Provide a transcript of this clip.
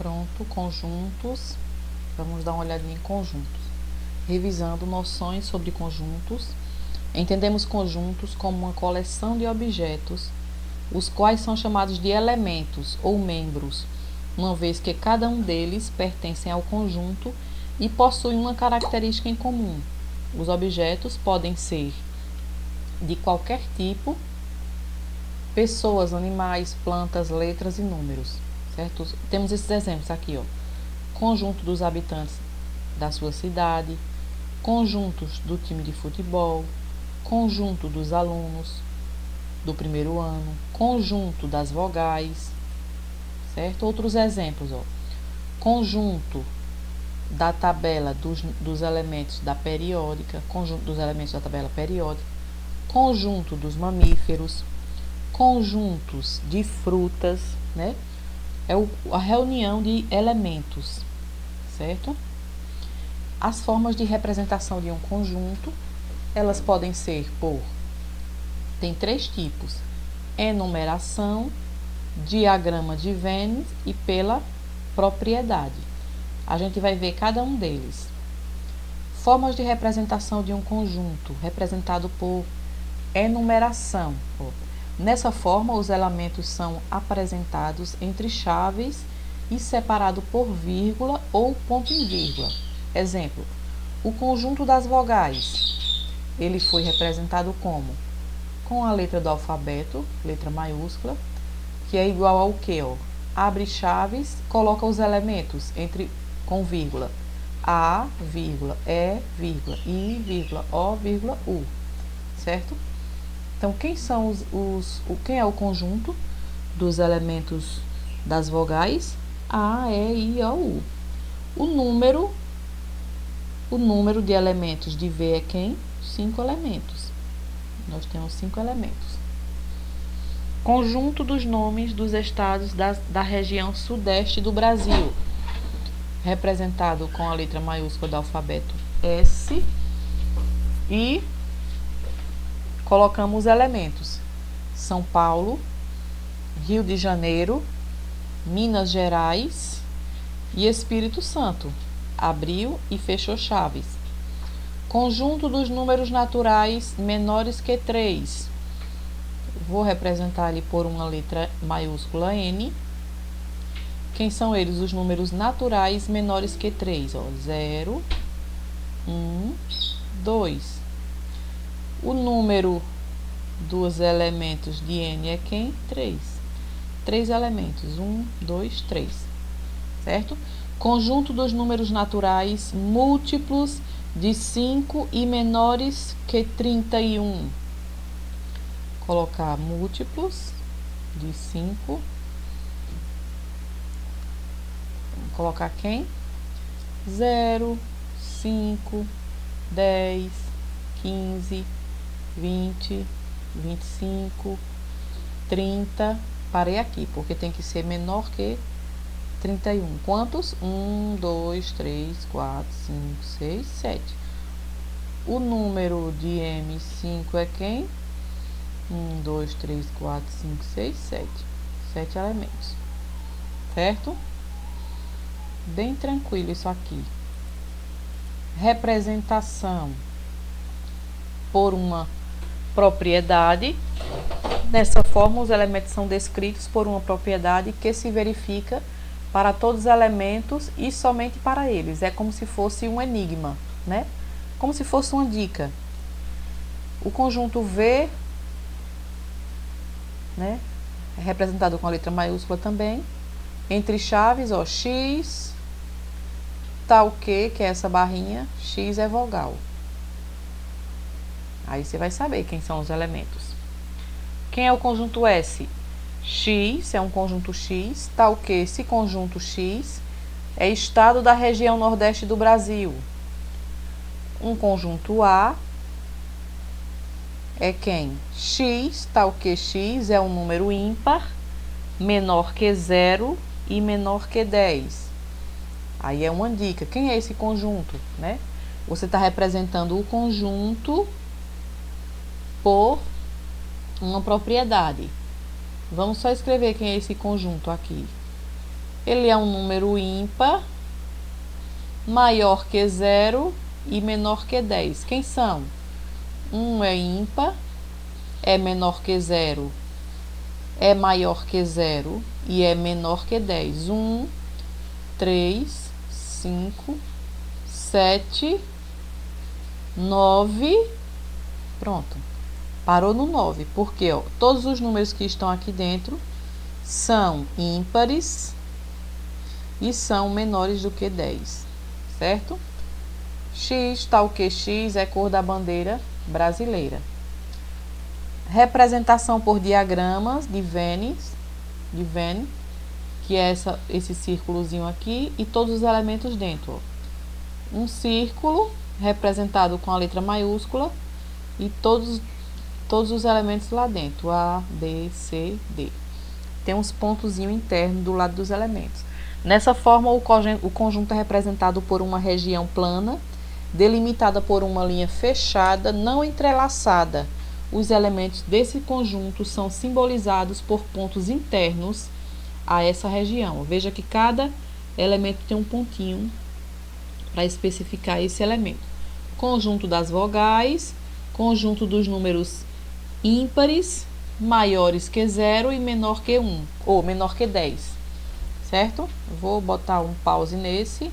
Pronto, conjuntos. Vamos dar uma olhadinha em conjuntos. Revisando noções sobre conjuntos. Entendemos conjuntos como uma coleção de objetos, os quais são chamados de elementos ou membros, uma vez que cada um deles pertence ao conjunto e possui uma característica em comum. Os objetos podem ser de qualquer tipo, pessoas, animais, plantas, letras e números, certo? Temos esses exemplos aqui, ó. Conjunto dos habitantes da sua cidade, conjuntos do time de futebol, conjunto dos alunos do primeiro ano, conjunto das vogais, certo? Outros exemplos, ó. Conjunto da tabela dos elementos da periódica, conjunto dos elementos da tabela periódica, conjunto dos mamíferos, conjuntos de frutas, né? É a reunião de elementos, certo? As formas de representação de um conjunto, elas podem ser tem 3 tipos: enumeração, diagrama de Venn e pela propriedade. A gente vai ver cada um deles. Formas de representação de um conjunto, representado por enumeração. Nessa forma, os elementos são apresentados entre chaves e separado por vírgula ou ponto em vírgula. Exemplo: o conjunto das vogais. Ele foi representado como? Com a letra do alfabeto, letra maiúscula, que é igual ao quê? Abre chaves, coloca os elementos com vírgula. A, vírgula, E, vírgula, I, vírgula, O, vírgula, U. Certo? Então, quem é o conjunto dos elementos das vogais? A, E, I, O, U. O número de elementos de V é quem? 5 elementos. Nós temos 5 elementos. Conjunto dos nomes dos estados da região sudeste do Brasil, representado com a letra maiúscula do alfabeto S, e colocamos elementos: São Paulo, Rio de Janeiro, Minas Gerais e Espírito Santo. Abriu e fechou chaves. Conjunto dos números naturais menores que 3. Vou representar ali por uma letra maiúscula N. Quem são eles? Os números naturais menores que 3. 0, 1, 2. O número dos elementos de N é quem? 3. 3 elementos. 1, 2, 3. Certo? Conjunto dos números naturais múltiplos de 5 e menores que 31. Colocar múltiplos de 5. Vamos colocar quem? 0, 5, 10, 15, 20, 25, 30. Parei aqui, porque tem que ser menor que 31. Quantos? 1, 2, 3, 4, 5, 6, 7. O número de M5 é quem? 1, 2, 3, 4, 5, 6, 7. 7 elementos. Certo? Bem tranquilo isso aqui. Representação por uma propriedade. Dessa forma, os elementos são descritos por uma propriedade que se verifica para todos os elementos e somente para eles. É como se fosse um enigma, né? Como se fosse uma dica. O conjunto V, né, é representado com a letra maiúscula também. Entre chaves, X, tal que é essa barrinha, X é vogal. Aí você vai saber quem são os elementos. Quem é o conjunto S? X é um conjunto X, tal que esse conjunto X é estado da região nordeste do Brasil. Um conjunto A é quem? X, tal que X é um número ímpar, menor que 0 e menor que 10. Aí é uma dica. Quem é esse conjunto, né? Você está representando o conjunto por uma propriedade. Vamos só escrever quem é esse conjunto aqui. Ele é um número ímpar, maior que 0 e menor que 10. Quem são? 1 é ímpar, é menor que 0, é maior que 0 e é menor que 10. 1, 3, 5, 7, 9. Pronto. Parou no 9, porque ó, todos os números que estão aqui dentro são ímpares e são menores do que 10, certo? X, tal que X, é cor da bandeira brasileira. Representação por diagramas de Venn, que é esse círculozinho aqui e todos os elementos dentro. Ó. Um círculo representado com a letra maiúscula e todos os elementos lá dentro, A, B, C, D. Tem uns pontozinhos internos do lado dos elementos. Nessa forma, o conjunto é representado por uma região plana, delimitada por uma linha fechada, não entrelaçada. Os elementos desse conjunto são simbolizados por pontos internos a essa região. Veja que cada elemento tem um pontinho para especificar esse elemento. Conjunto das vogais, conjunto dos números ímpares, maiores que 0 e menor que 1, ou menor que 10, certo? Vou botar um pause nesse.